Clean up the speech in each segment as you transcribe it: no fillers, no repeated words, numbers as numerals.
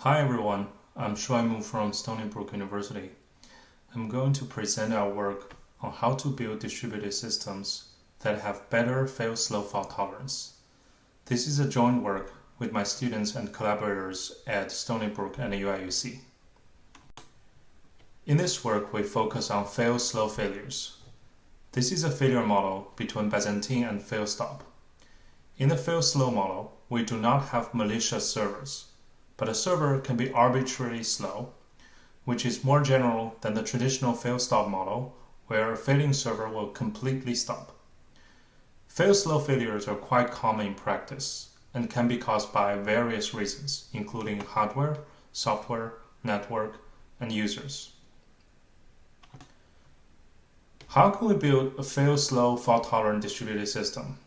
Hi everyone, I'm Shuai from Stony Brook University. I'm going to present our work on how to build distributed systems that have better fail-slow fault tolerance. This is a joint work with my students and collaborators at Stony Brook and UIUC. In this work, we focus on fail-slow failures. This is a failure model between Byzantine and fail-stop. In the fail-slow model, we do not have malicious servers, but a server can be arbitrarily slow, which is more general than the traditional fail-stop model, where a failing server will completely stop. Fail-slow failures are quite common in practice and can be caused by various reasons, including hardware, software, network, and users. How can we build a fail-slow, fault-tolerant distributed system?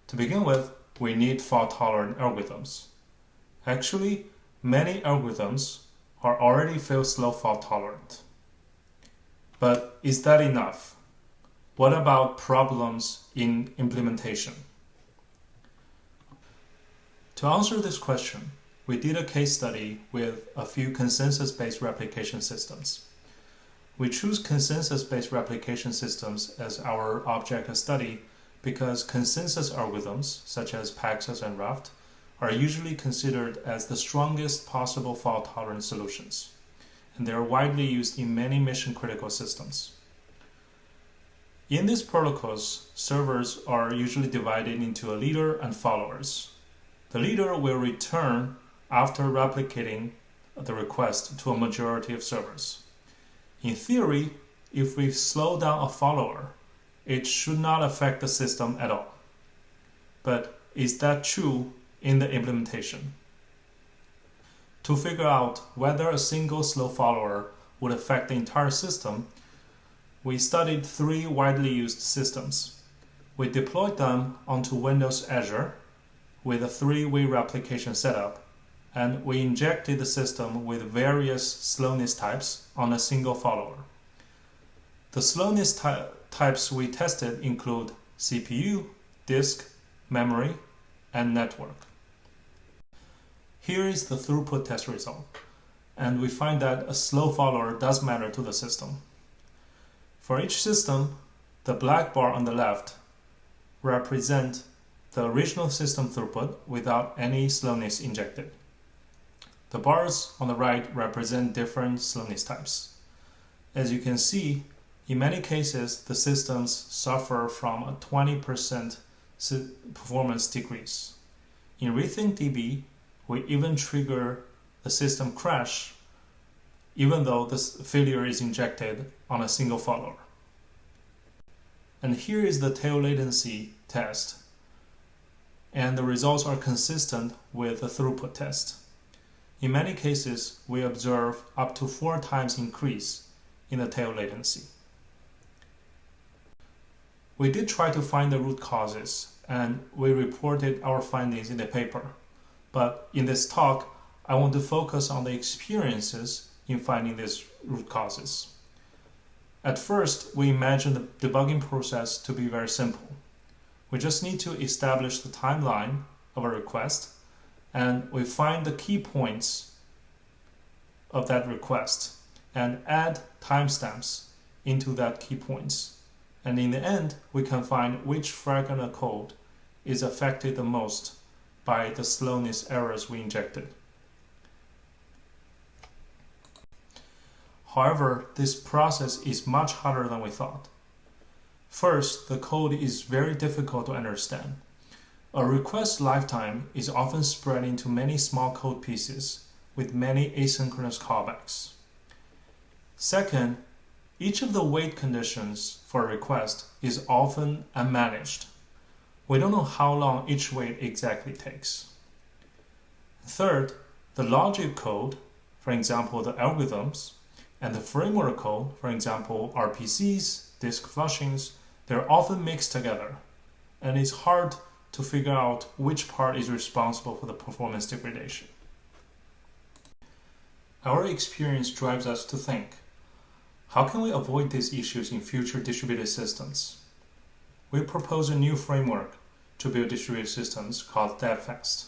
To begin with, we need fault-tolerant algorithms. Actually, many algorithms are already fail-slow fault-tolerant. But is that enough? What about problems in implementation? To answer this question, we did a case study with a few consensus-based replication systems. We choose consensus-based replication systems as our object of study because consensus algorithms, such as Paxos and Raft, are usually considered as the strongest possible fault-tolerant solutions, and they are widely used in many mission-critical systems. In these protocols, servers are usually divided into a leader and followers. The leader will return after replicating the request to a majority of servers. In theory, if we slow down a follower, it should not affect the system at all. But is that true in the implementation? To figure out whether a single slow follower would affect the entire system, we studied three widely used systems. We deployed them onto Windows Azure with a three-way replication setup, and we injected the system with various slowness types on a single follower. The slowness types we tested include CPU, disk, memory, and network. Here is the throughput test result, and we find that a slow follower does matter to the system. For each system, the black bar on the left represents the original system throughput without any slowness injected. The bars on the right represent different slowness types. As you can see, in many cases, the systems suffer from a 20% performance decrease. In RethinkDB, we even trigger the system crash even though the failure is injected on a single follower. And here is the tail latency test, and the results are consistent with the throughput test. In many cases, we observe up to 4 times increase in the tail latency. We did try to find the root causes, and we reported our findings in the paper. But in this talk, I want to focus on the experiences in finding these root causes. At first, we imagine the debugging process to be very simple. We just need to establish the timeline of a request, and we find the key points of that request and add timestamps into that key points. And in the end, we can find which fragment of code is affected the most by the slowness errors we injected. However, this process is much harder than we thought. First, the code is very difficult to understand. A request lifetime is often spread into many small code pieces with many asynchronous callbacks. Second, each of the wait conditions for a request is often unmanaged. We don't know how long each wait exactly takes. Third, the logic code, for example the algorithms, and the framework code, for example RPCs, disk flushings, they're often mixed together, and it's hard to figure out which part is responsible for the performance degradation. Our experience drives us to think, how can we avoid these issues in future distributed systems? We propose a new framework to build distributed systems called DevFast.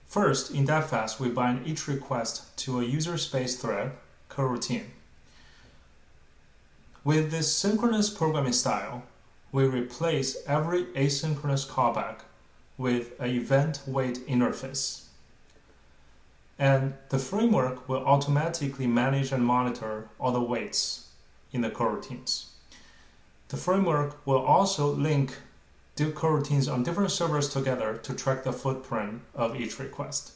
First, in DevFast, we bind each request to a user space thread coroutine. With this synchronous programming style, we replace every asynchronous callback with an event wait interface. And the framework will automatically manage and monitor all the waits in the coroutines. The framework will also link the coroutines on different servers together to track the footprint of each request.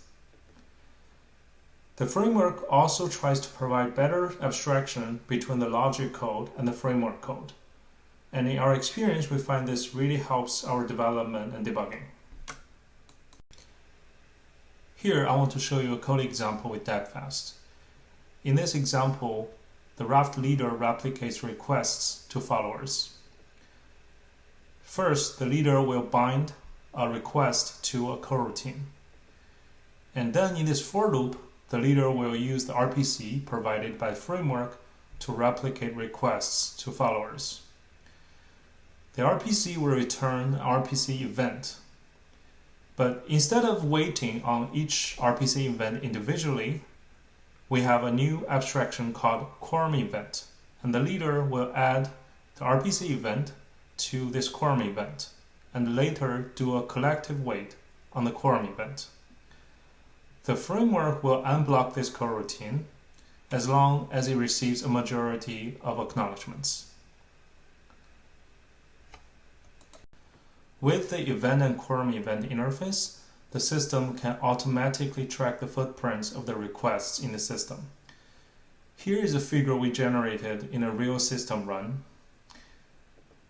The framework also tries to provide better abstraction between the logic code and the framework code. And in our experience, we find this really helps our development and debugging. Here, I want to show you a code example with DepFast. In this example, the Raft leader replicates requests to followers. First, the leader will bind a request to a coroutine. And then in this for loop, the leader will use the RPC provided by the framework to replicate requests to followers. The RPC will return an RPC event. But instead of waiting on each RPC event individually, we have a new abstraction called quorum event. And the leader will add the RPC event to this quorum event, and later do a collective wait on the quorum event. The framework will unblock this coroutine as long as it receives a majority of acknowledgements. With the event and quorum event interface, the system can automatically track the footprints of the requests in the system. Here is a figure we generated in a real system run.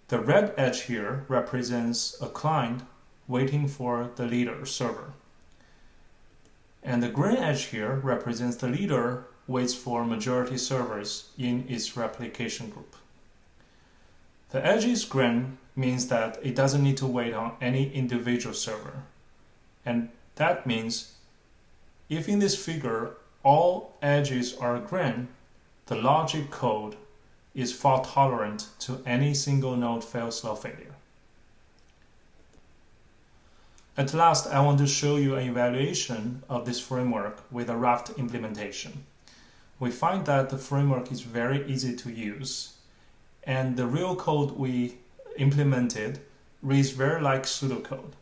The red edge here represents a client waiting for the leader server. And the green edge here represents the leader waits for majority servers in its replication group. The edge is green means that it doesn't need to wait on any individual server. And that means if in this figure all edges are green, the logic code is fault tolerant to any single node FailSlow failure. At last, I want to show you an evaluation of this framework with a Raft implementation. We find that the framework is very easy to use, and the real code we implemented reads very like pseudocode.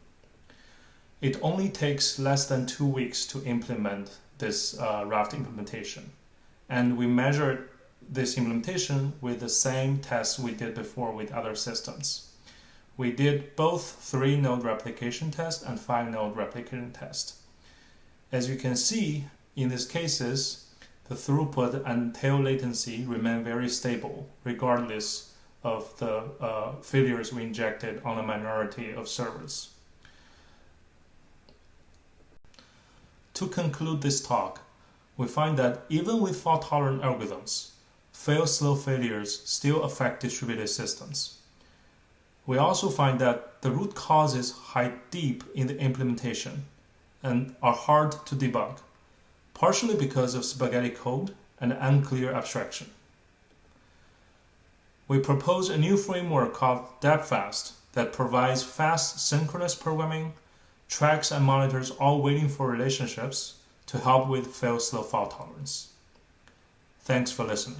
It only takes less than 2 weeks to implement this Raft implementation, and we measured this implementation with the same tests we did before with other systems. We did both 3-node replication test and 5-node replication test. As you can see, in these cases, the throughput and tail latency remain very stable, regardless of the failures we injected on a minority of servers. To conclude this talk, we find that even with fault-tolerant algorithms, FailSlow failures still affect distributed systems. We also find that the root causes hide deep in the implementation and are hard to debug, partially because of spaghetti code and unclear abstraction. We propose a new framework called DepFast that provides fast synchronous programming, tracks and monitors all waiting for relationships to help with FailSlow fault tolerance. Thanks for listening.